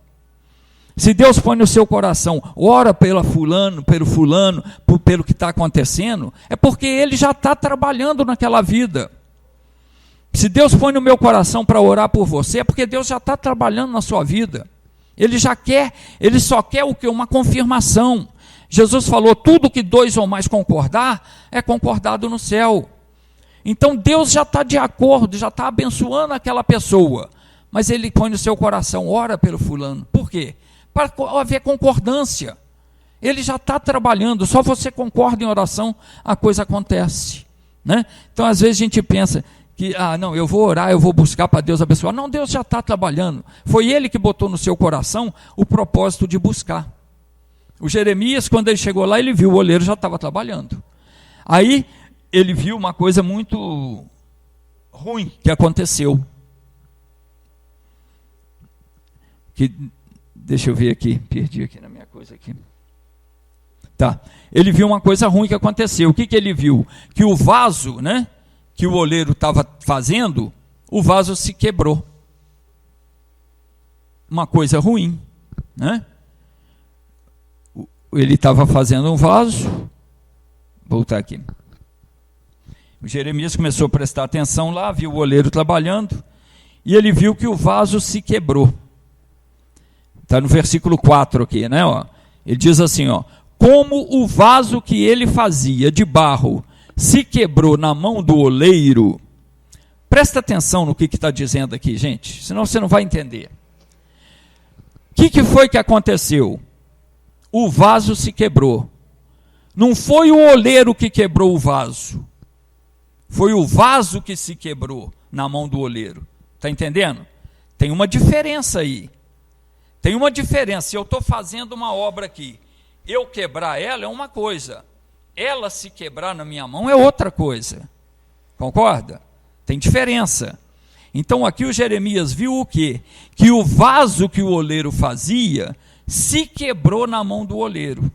Se Deus põe no seu coração, ora pelo fulano, pelo que está acontecendo, é porque Ele já está trabalhando naquela vida. Se Deus põe no meu coração para orar por você, é porque Deus já está trabalhando na sua vida. Ele só quer o quê? Uma confirmação. Jesus falou, tudo que dois ou mais concordar, é concordado no céu. Então Deus já está de acordo, já está abençoando aquela pessoa. Mas Ele põe no seu coração, ora pelo fulano. Por quê? Para haver concordância. Ele já está trabalhando, só você concorda em oração, a coisa acontece, né? Então às vezes a gente pensa que, não, eu vou orar, eu vou buscar para Deus abençoar. Não, Deus já está trabalhando. Foi Ele que botou no seu coração o propósito de buscar. O Jeremias, quando ele chegou lá, ele viu o oleiro já estava trabalhando. Aí ele viu uma coisa muito ruim que aconteceu. Deixa eu ver aqui, perdi aqui na minha coisa aqui. Tá. Ele viu uma coisa ruim que aconteceu. O que ele viu? Que o vaso, né, que o oleiro estava fazendo, o vaso se quebrou. Uma coisa ruim, né? Ele estava fazendo um vaso. Vou voltar aqui. O Jeremias começou a prestar atenção lá, viu o oleiro trabalhando, e ele viu que o vaso se quebrou. Está no versículo 4 aqui, né? Ó. Ele diz assim, ó, como o vaso que ele fazia de barro se quebrou na mão do oleiro. Presta atenção no que está dizendo aqui, gente, senão você não vai entender. O que foi que aconteceu? O vaso se quebrou. Não foi o oleiro que quebrou o vaso. Foi o vaso que se quebrou na mão do oleiro. Está entendendo? Tem uma diferença aí. Tem uma diferença. Se eu estou fazendo uma obra aqui, eu quebrar ela é uma coisa. Ela se quebrar na minha mão é outra coisa. Concorda? Tem diferença. Então aqui o Jeremias viu o quê? Que o vaso que o oleiro fazia se quebrou na mão do oleiro.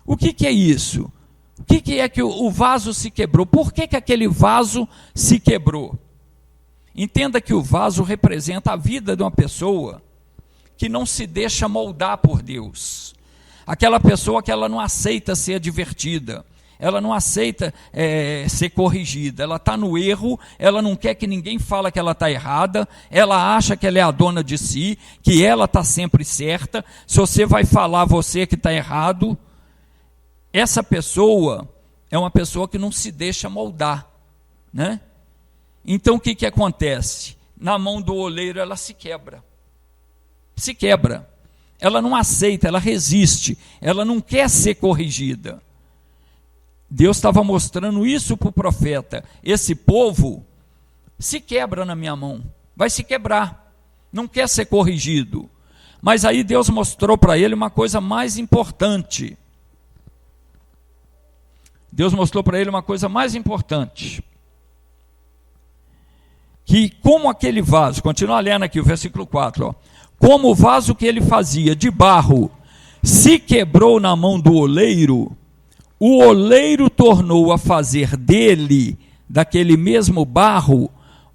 O que é isso? O que é que o vaso se quebrou? Por que aquele vaso se quebrou? Entenda que o vaso representa a vida de uma pessoa que não se deixa moldar por Deus. Aquela pessoa que ela não aceita ser advertida, ela não aceita ser corrigida, ela está no erro, ela não quer que ninguém fale que ela está errada, ela acha que ela é a dona de si, que ela está sempre certa, se você vai falar você que está errado. Essa pessoa é uma pessoa que não se deixa moldar, né? Então o que acontece? Na mão do oleiro ela se quebra. Se quebra. Ela não aceita, ela resiste, ela não quer ser corrigida. Deus estava mostrando isso para o profeta. Esse povo se quebra na minha mão, vai se quebrar, não quer ser corrigido. Mas aí Deus mostrou para ele uma coisa mais importante. Deus mostrou para ele uma coisa mais importante. Que como aquele vaso, continua lendo aqui o versículo 4, ó, como o vaso que ele fazia de barro se quebrou na mão do oleiro, o oleiro tornou a fazer dele, daquele mesmo barro,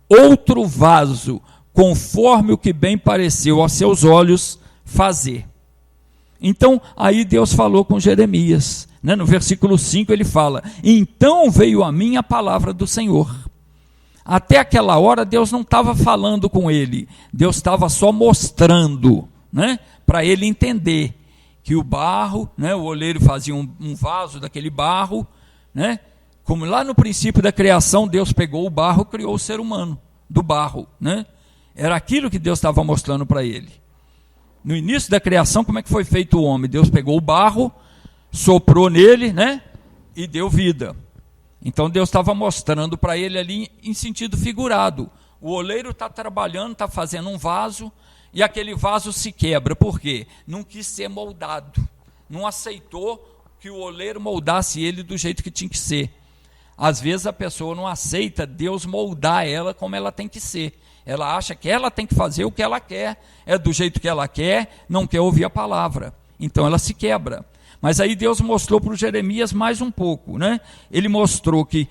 outro vaso, conforme o que bem pareceu aos seus olhos fazer. Então, aí Deus falou com Jeremias, né? No versículo 5 ele fala: então veio a mim a palavra do Senhor. Até aquela hora Deus não estava falando com ele, Deus estava só mostrando, né? Para ele entender que o barro, né? O oleiro fazia um vaso daquele barro, né? Como lá no princípio da criação, Deus pegou o barro e criou o ser humano do barro, né? Era aquilo que Deus estava mostrando para ele. No início da criação, como é que foi feito o homem? Deus pegou o barro, soprou nele, né? E deu vida. Então Deus estava mostrando para ele ali em sentido figurado. O oleiro está trabalhando, está fazendo um vaso, e aquele vaso se quebra. Por quê? Não quis ser moldado. Não aceitou que o oleiro moldasse ele do jeito que tinha que ser. Às vezes a pessoa não aceita Deus moldar ela como ela tem que ser. Ela acha que ela tem que fazer o que ela quer, é do jeito que ela quer, não quer ouvir a palavra. Então ela se quebra. Mas aí Deus mostrou para o Jeremias mais um pouco, né? Ele mostrou que,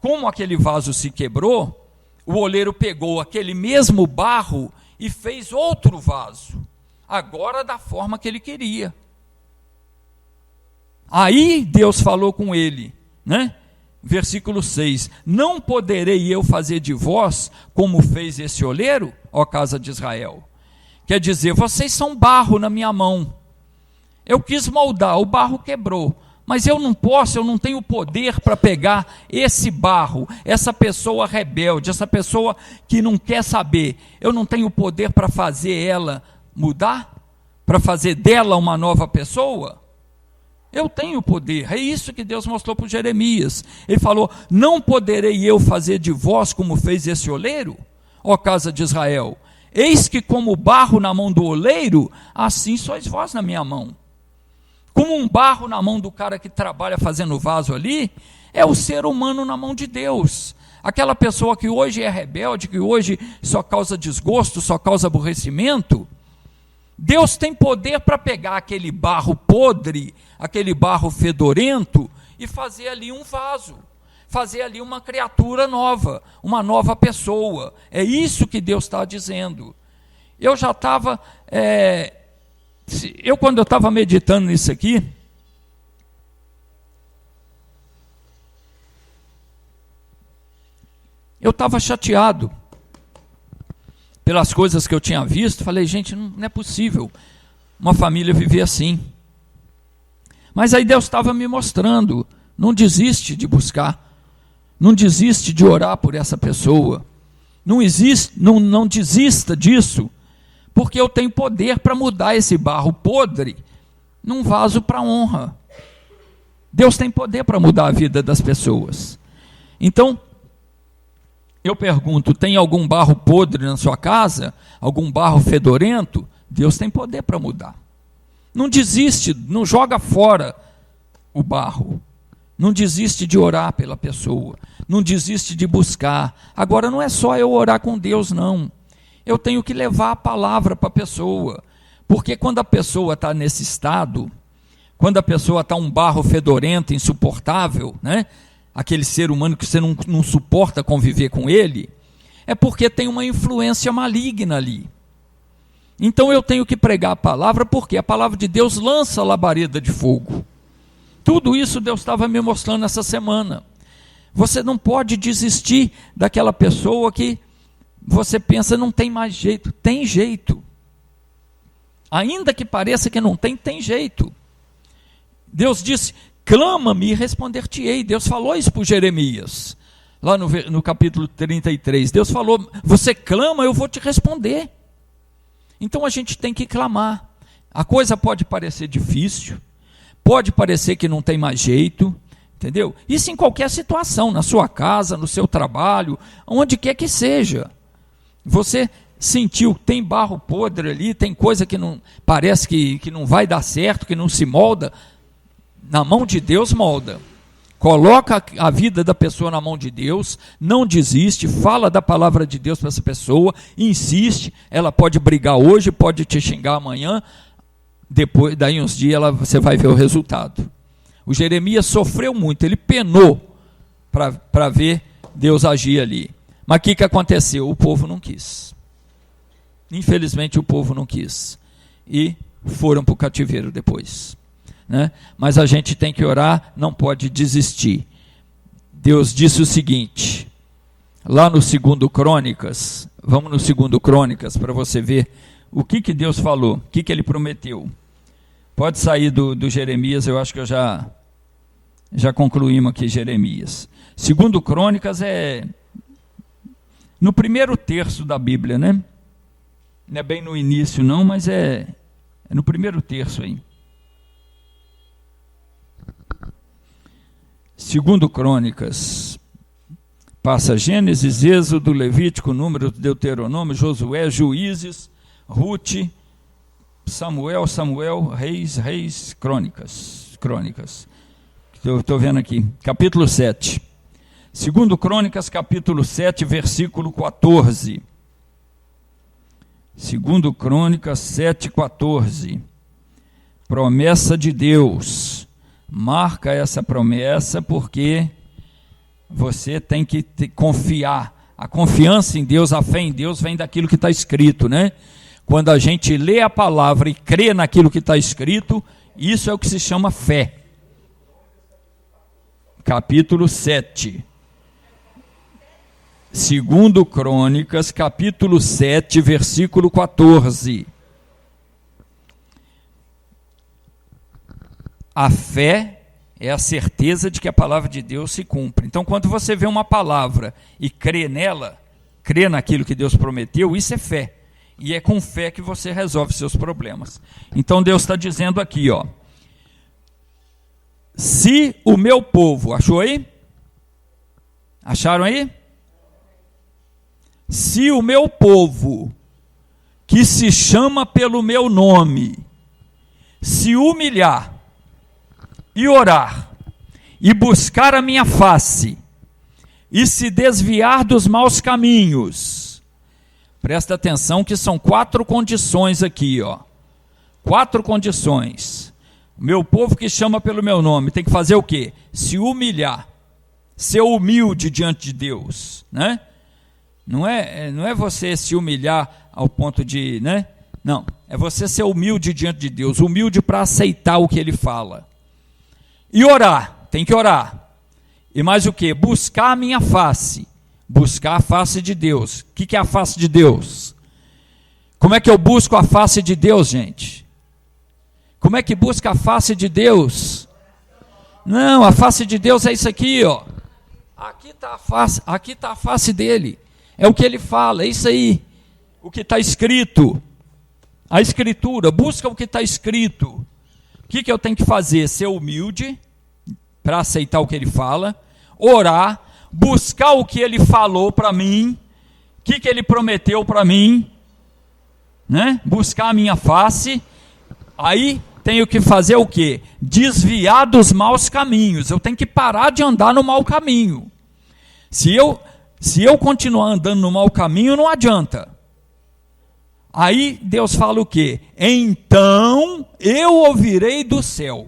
como aquele vaso se quebrou, o oleiro pegou aquele mesmo barro e fez outro vaso, agora da forma que ele queria. Aí Deus falou com ele, né? Versículo 6: não poderei eu fazer de vós como fez esse oleiro, ó casa de Israel? Quer dizer, vocês são barro na minha mão. Eu quis moldar, o barro quebrou, mas eu não posso, eu não tenho poder para pegar esse barro, essa pessoa rebelde, essa pessoa que não quer saber, eu não tenho poder para fazer ela mudar, para fazer dela uma nova pessoa. Eu tenho poder, é isso que Deus mostrou para Jeremias. Ele falou: não poderei eu fazer de vós como fez esse oleiro, ó casa de Israel? Eis que como barro na mão do oleiro, assim sois vós na minha mão. Como um barro na mão do cara que trabalha fazendo vaso ali, é o ser humano na mão de Deus. Aquela pessoa que hoje é rebelde, que hoje só causa desgosto, só causa aborrecimento, Deus tem poder para pegar aquele barro podre, aquele barro fedorento, e fazer ali um vaso, fazer ali uma criatura nova, uma nova pessoa. É isso que Deus está dizendo. Eu já estava... quando eu estava meditando nisso aqui, eu estava chateado pelas coisas que eu tinha visto. Falei, gente, não é possível uma família viver assim. Mas aí Deus estava me mostrando: não desiste de buscar, não desiste de orar por essa pessoa, não desista disso, porque eu tenho poder para mudar esse barro podre num vaso para honra. Deus tem poder para mudar a vida das pessoas. Então, eu pergunto: tem algum barro podre na sua casa? Algum barro fedorento? Deus tem poder para mudar. Não desiste, não joga fora o barro. Não desiste de orar pela pessoa. Não desiste de buscar. Agora, não é só eu orar com Deus, não. Eu tenho que levar a palavra para a pessoa. Porque quando a pessoa está nesse estado, quando a pessoa está um barro fedorento, insuportável, né? Aquele ser humano que você não suporta conviver com ele, é porque tem uma influência maligna ali. Então eu tenho que pregar a palavra, porque a palavra de Deus lança labareda de fogo. Tudo isso Deus estava me mostrando essa semana. Você não pode desistir daquela pessoa que você pensa não tem mais jeito. Tem jeito. Ainda que pareça que não tem, tem jeito. Deus disse: clama-me e responder-te-ei. Deus falou isso para Jeremias, lá no capítulo 33. Deus falou: você clama, eu vou te responder. Então a gente tem que clamar. A coisa pode parecer difícil, pode parecer que não tem mais jeito, entendeu? Isso em qualquer situação, na sua casa, no seu trabalho, onde quer que seja. Você sentiu, tem barro podre ali, tem coisa que não parece que não vai dar certo, que não se molda. Na mão de Deus molda. Coloca a vida da pessoa na mão de Deus, não desiste, fala da palavra de Deus para essa pessoa, insiste. Ela pode brigar hoje, pode te xingar amanhã, depois, daí uns dias você vai ver o resultado. O Jeremias sofreu muito, ele penou para ver Deus agir ali. Mas o que aconteceu? O povo não quis. Infelizmente o povo não quis. E foram para o cativeiro depois. Né? Mas a gente tem que orar, não pode desistir. Deus disse o seguinte, lá no 2 Crônicas, vamos no 2 Crônicas para você ver o que Deus falou, o que ele prometeu. Pode sair do Jeremias, eu acho que eu já concluímos aqui Jeremias. 2 Crônicas é no primeiro terço da Bíblia, né? Não é bem no início não, mas é no primeiro terço aí. 2 Crônicas, passa Gênesis, Êxodo, Levítico, Número, Deuteronômio, Josué, Juízes, Rute, Samuel, Reis, Crônicas. Estou vendo aqui, capítulo 7. 2 Crônicas, capítulo 7, versículo 14. 2 Crônicas 7, 14. Promessa de Deus. Marca essa promessa porque você tem que confiar. A confiança em Deus, a fé em Deus vem daquilo que está escrito, né? Quando a gente lê a palavra e crê naquilo que está escrito, isso é o que se chama fé. Capítulo 7. 2 Crônicas, capítulo 7, versículo 14. A fé é a certeza de que a palavra de Deus se cumpre. Então, quando você vê uma palavra e crê nela, crê naquilo que Deus prometeu, isso é fé. E é com fé que você resolve seus problemas. Então, Deus está dizendo aqui, ó. Se o meu povo, achou aí? Acharam aí? Se o meu povo, que se chama pelo meu nome, se humilhar, e orar, e buscar a minha face, e se desviar dos maus caminhos. Presta atenção que são 4 condições aqui, ó. 4 condições. O meu povo que chama pelo meu nome tem que fazer o quê? Se humilhar, ser humilde diante de Deus, né? Não é você se humilhar ao ponto de, né? Não, é você ser humilde diante de Deus, humilde para aceitar o que Ele fala. E orar, tem que orar. E mais o que? Buscar a minha face. Buscar a face de Deus. O que é a face de Deus? Como é que eu busco a face de Deus, gente? Como é que busca a face de Deus? Não, a face de Deus é isso aqui, ó. Aqui está a face dele. É o que ele fala, é isso aí. O que está escrito. A escritura, busca o que está escrito. O que eu tenho que fazer? Ser humilde, para aceitar o que ele fala, orar, buscar o que ele falou para mim, o que ele prometeu para mim, né? Buscar a minha face, aí tenho que fazer o quê? Desviar dos maus caminhos, eu tenho que parar de andar no mau caminho. Se eu continuar andando no mau caminho, não adianta. Aí Deus fala o quê? Então eu ouvirei do céu.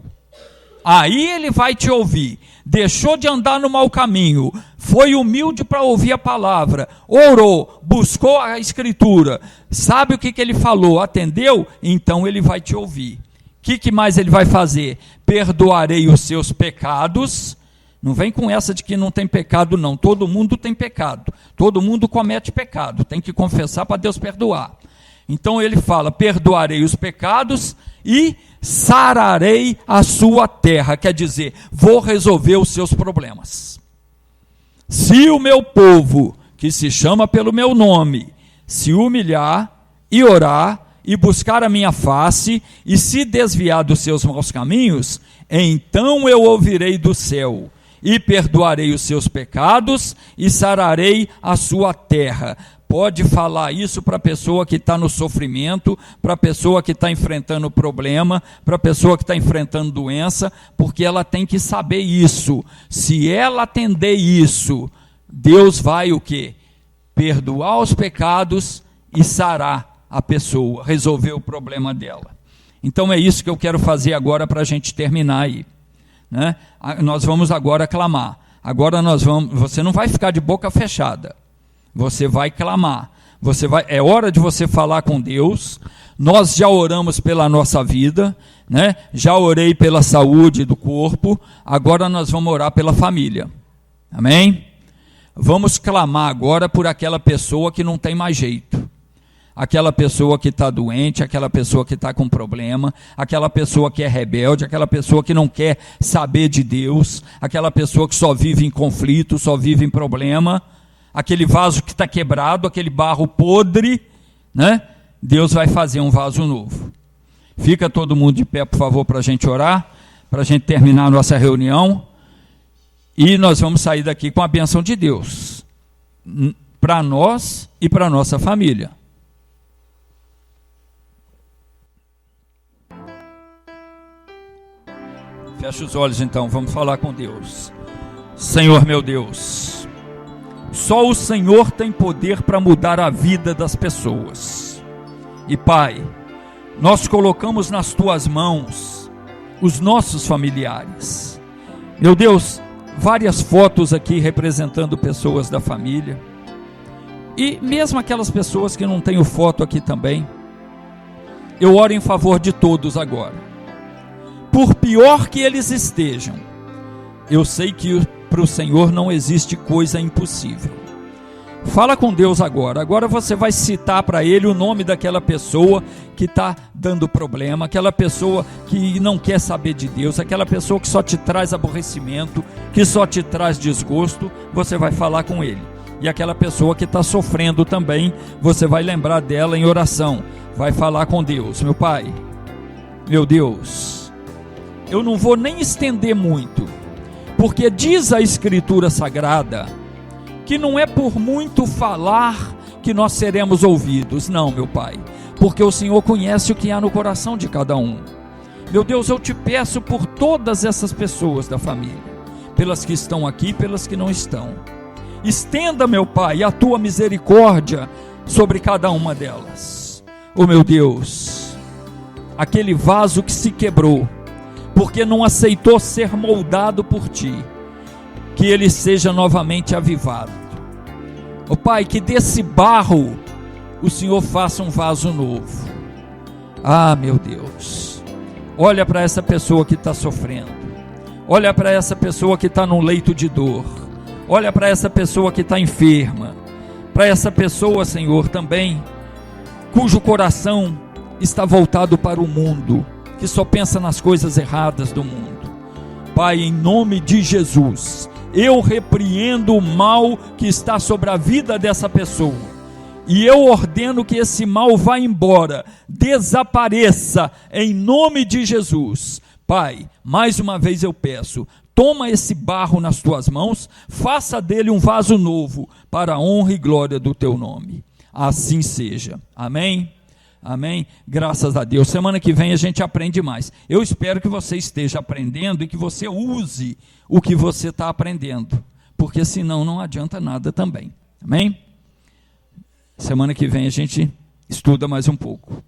Aí ele vai te ouvir. Deixou de andar no mau caminho, foi humilde para ouvir a palavra, orou, buscou a escritura, sabe o que ele falou, atendeu? Então ele vai te ouvir. O que mais ele vai fazer? Perdoarei os seus pecados. Não vem com essa de que não tem pecado não, todo mundo tem pecado, todo mundo comete pecado, tem que confessar para Deus perdoar. Então ele fala, perdoarei os pecados e sararei a sua terra, quer dizer, vou resolver os seus problemas. Se o meu povo, que se chama pelo meu nome, se humilhar e orar e buscar a minha face e se desviar dos seus maus caminhos, então eu ouvirei do céu e perdoarei os seus pecados e sararei a sua terra. pode falar isso para a pessoa que está no sofrimento, para a pessoa que está enfrentando problema, para a pessoa que está enfrentando doença, porque ela tem que saber isso. Se ela atender isso, Deus vai o quê? Perdoar os pecados e sarar a pessoa, resolver o problema dela. Então é isso que eu quero fazer agora para a gente terminar aí, né? Nós vamos agora clamar. Agora você não vai ficar de boca fechada. Você vai clamar. É hora de você falar com Deus. Nós já oramos pela nossa vida, né? Já orei pela saúde do corpo. Agora nós vamos orar pela família. Amém? Vamos clamar agora por aquela pessoa que não tem mais jeito. Aquela pessoa que está doente, aquela pessoa que está com problema, aquela pessoa que é rebelde, aquela pessoa que não quer saber de Deus, aquela pessoa que só vive em conflito, só vive em problema, aquele vaso que está quebrado, aquele barro podre, né? Deus vai fazer um vaso novo. Fica todo mundo de pé, por favor, para a gente orar, para a gente terminar a nossa reunião, e nós vamos sair daqui com a bênção de Deus, para nós e para a nossa família. Fecha os olhos então, vamos falar com Deus. Senhor meu Deus, só o Senhor tem poder para mudar a vida das pessoas. E Pai, nós colocamos nas Tuas mãos os nossos familiares. Meu Deus, várias fotos aqui representando pessoas da família. E mesmo aquelas pessoas que não têm foto aqui também. Eu oro em favor de todos agora. Por pior que eles estejam, eu sei que para o Senhor não existe coisa impossível. Fala com Deus agora. Agora você vai citar para Ele o nome daquela pessoa que está dando problema, aquela pessoa que não quer saber de Deus, aquela pessoa que só te traz aborrecimento, que só te traz desgosto. Você vai falar com Ele. E aquela pessoa que está sofrendo também, você vai lembrar dela em oração. Vai falar com Deus. Meu Pai, meu Deus, eu não vou nem estender muito, porque diz a Escritura Sagrada que não é por muito falar que nós seremos ouvidos. Não, meu Pai, porque o Senhor conhece o que há no coração de cada um. Meu Deus, eu te peço por todas essas pessoas da família, pelas que estão aqui, pelas que não estão. Estenda, meu Pai, a Tua misericórdia sobre cada uma delas. Oh meu Deus, aquele vaso que se quebrou, porque não aceitou ser moldado por Ti, que ele seja novamente avivado. Ó Pai, que desse barro o Senhor faça um vaso novo. Ah, meu Deus, olha para essa pessoa que está sofrendo, olha para essa pessoa que está num leito de dor, olha para essa pessoa que está enferma, para essa pessoa, Senhor, também, cujo coração está voltado para o mundo, que só pensa nas coisas erradas do mundo. Pai, em nome de Jesus, eu repreendo o mal que está sobre a vida dessa pessoa, e eu ordeno que esse mal vá embora, desapareça, em nome de Jesus. Pai, mais uma vez eu peço, toma esse barro nas Tuas mãos, faça dele um vaso novo, para a honra e glória do Teu nome. Assim seja. Amém? Amém? Graças a Deus. Semana que vem a gente aprende mais. Eu espero que você esteja aprendendo e que você use o que você está aprendendo, porque senão não adianta nada também. Amém? Semana que vem a gente estuda mais um pouco.